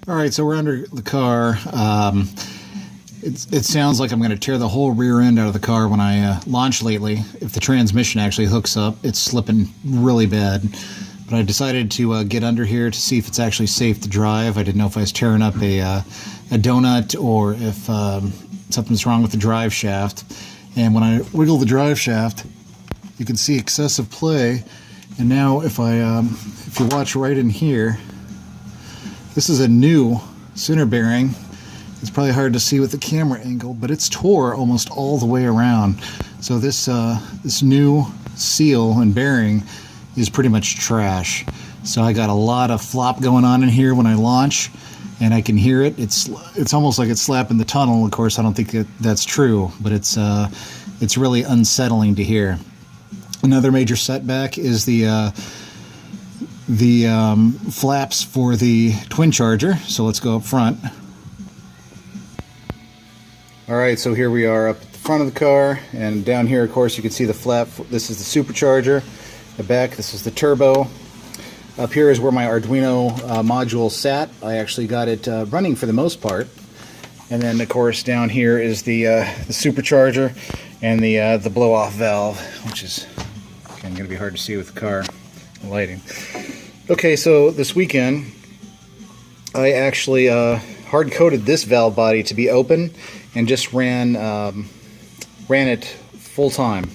All right, so we're under the car. It sounds like I'm going to tear the whole rear end out of the car when I launch lately. If the transmission actually hooks up, it's slipping really bad. But I decided to get under here to see if it's actually safe to drive. I didn't know if I was tearing up a donut or if something's wrong with the drive shaft. And when I wiggle the drive shaft, you can see excessive play. And now if you watch right in here, this is a new center bearing. It's probably hard to see with the camera angle, but it's tore almost all the way around. So this new seal and bearing is pretty much trash. So I got a lot of flop going on in here when I launch, and I can hear it. It's almost like it's slapping the tunnel. Of course, I don't think that's true, but it's really unsettling to hear. Another major setback is the flaps for the twin charger. So let's go up front. Alright, so here we are up at the front of the car, and down here of course you can see the flap. This is the supercharger. The back, this is the turbo. Up here is where my Arduino module sat. I actually got it running for the most part. And then of course down here is the supercharger and the blow-off valve, which is again going to be hard to see with the car lighting. Okay, so this weekend I actually hard-coded this valve body to be open and just ran it full time.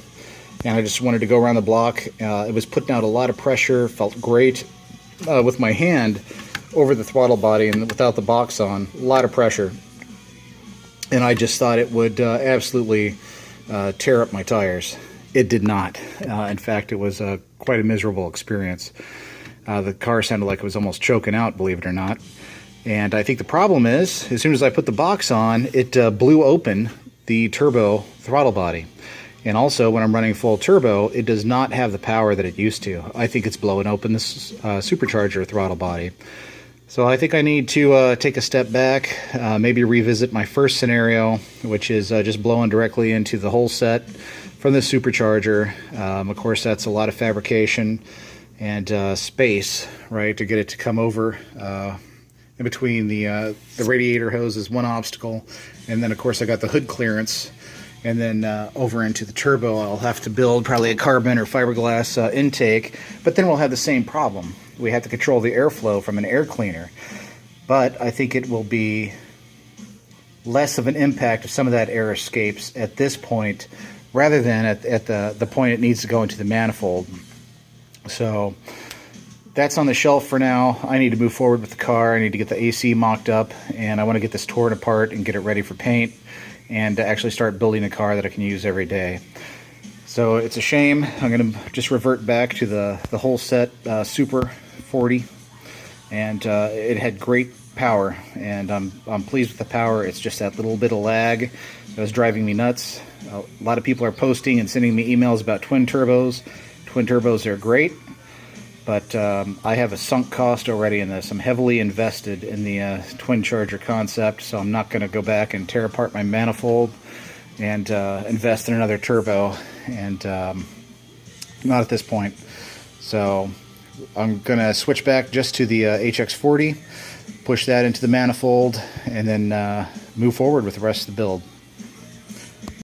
And I just wanted to go around the block. It was putting out a lot of pressure, felt great with my hand over the throttle body and without the box on, a lot of pressure. And I just thought it would absolutely tear up my tires. It did not. In fact, it was quite a miserable experience. The car sounded like it was almost choking out, believe it or not. And I think the problem is, as soon as I put the box on, it blew open the turbo throttle body. And also, when I'm running full turbo, it does not have the power that it used to. I think it's blowing open this supercharger throttle body. So I think I need to take a step back, maybe revisit my first scenario, which is just blowing directly into the whole set from the supercharger. Of course, that's a lot of fabrication and space, right, to get it to come over. In between the radiator hose is one obstacle, and then of course I got the hood clearance, and then over into the turbo I'll have to build probably a carbon or fiberglass intake, but then we'll have the same problem. We have to control the airflow from an air cleaner, but I think it will be less of an impact if some of that air escapes at this point rather than at the point it needs to go into the manifold. So that's on the shelf for now. I need to move forward with the car. I need to get the AC mocked up, and I want to get this torn apart and get it ready for paint and to actually start building a car that I can use every day. So it's a shame. I'm going to just revert back to the whole set Super 40, and it had great power, and I'm pleased with the power. It's just that little bit of lag that was driving me nuts. A lot of people are posting and sending me emails about twin turbos. Twin turbos are great. But I have a sunk cost already in this. I'm heavily invested in the twin charger concept, so I'm not going to go back and tear apart my manifold and invest in another turbo, and not at this point. So I'm going to switch back just to the HX40, push that into the manifold, and then move forward with the rest of the build.